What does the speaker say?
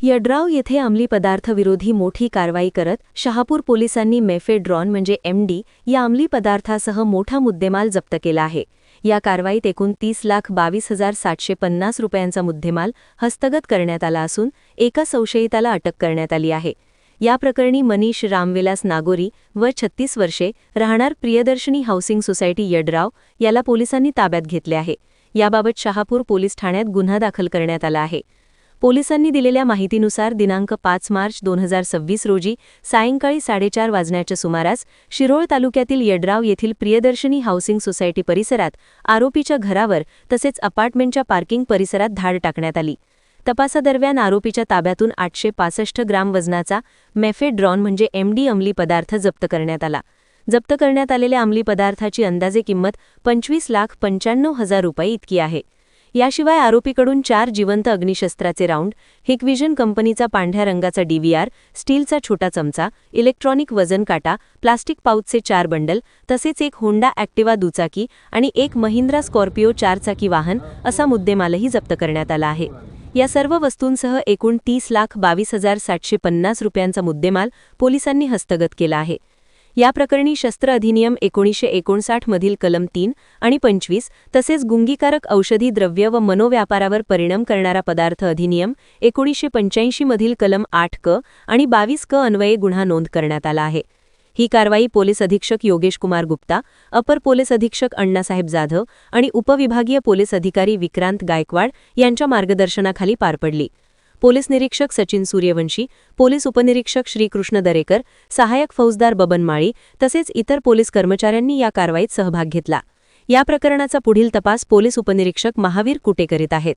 यड्राव येथे अंमली पदार्थ विरोधी मोठी कारवाई करत शहापूर पोलिसांनी मेफेड्रॉन म्हणजे एमडी या अंमली पदार्थासह मोठा मुद्देमाल जप्त केला आहे। या कारवाईत एकूण 30,22,750 रुपयांचा मुद्देमाल हस्तगत करण्यात आला असून एका संशयिताला अटक करण्यात आली आहे। या प्रकरणी मनीष रामविलास नागोरी व 36 वर्षे राहणार प्रियदर्शनी हाऊसिंग सोसायटी यड्राव याला पोलिसांनी ताब्यात घेतले आहे। याबाबत शहापूर पोलीस ठाण्यात गुन्हा दाखल करण्यात आला आहे। पोलिसांनी दिलेल्या माहितीनुसार दिनांक 5 मार्च 2026 रोजी सायंकाळी 4:30 वाजण्याच्या सुमारास शिरोळ तालुक्यातील यड्राव येथील प्रियदर्शनी हाऊसिंग सोसायटी परिसरात आरोपीच्या घरावर तसेच अपार्टमेंटच्या पार्किंग परिसरात धाड टाकण्यात आली। तपासादरम्यान आरोपीच्या ताब्यातून 865 ग्राम वजनाचा मेफेड्रॉन म्हणजे एमडी अंमली पदार्थ जप्त करण्यात आला। जप्त करण्यात आलेल्या अंमली पदार्थाची अंदाजे किंमत 25,95,000 रुपये इतकी आहे। याशिवाय आरोपीकडून 4 जिवंत अग्निशस्त्राचे राऊंड, हिकविजन कंपनीचा पांढऱ्या रंगाचा डीव्हीआर, स्टीलचा छोटा चमचा, इलेक्ट्रॉनिक वजन काटा, प्लास्टिक पाऊचचे 4 बंडल तसेच एक होंडा ॲक्टिवा दुचाकी आणि एक महिंद्रा स्कॉर्पिओ 4-चाकी वाहन असा मुद्देमालही जप्त करण्यात आला आहे। या सर्व वस्तूंसह एकूण 30,22,750 रुपयांचा मुद्देमाल पोलिसांनी हस्तगत केला आहे। या प्रकरणी शस्त्र अधिनियम 1959 मधील कलम 3 आणि 25 तसेच गुंगीकारक औषधी द्रव्य व मनोव्यापारावर परिणाम करणारा पदार्थ अधिनियम 1985 मधील कलम 8 क आणि 22 क अन्वये गुन्हा नोंद करण्यात आला आहे। ही कारवाई पोलीस अधीक्षक योगेश कुमार गुप्ता, अपर पोलीस अधीक्षक अण्णासाहेब जाधव आणि उपविभागीय पोलीस अधिकारी विक्रांत गायकवाड यांच्या मार्गदर्शनाखाली पार पडली। पोलीस निरीक्षक सचिन सूर्यवंशी, पोलीस उपनिरीक्षक श्रीकृष्ण दरेकर, सहाय्यक फौजदार बबन माळी तसेच इतर पोलीस कर्मचाऱ्यांनी या कारवाईत सहभाग घेतला। या प्रकरणाचा पुढील तपास पोलीस उपनिरीक्षक महावीर कुटे करीत आहेत।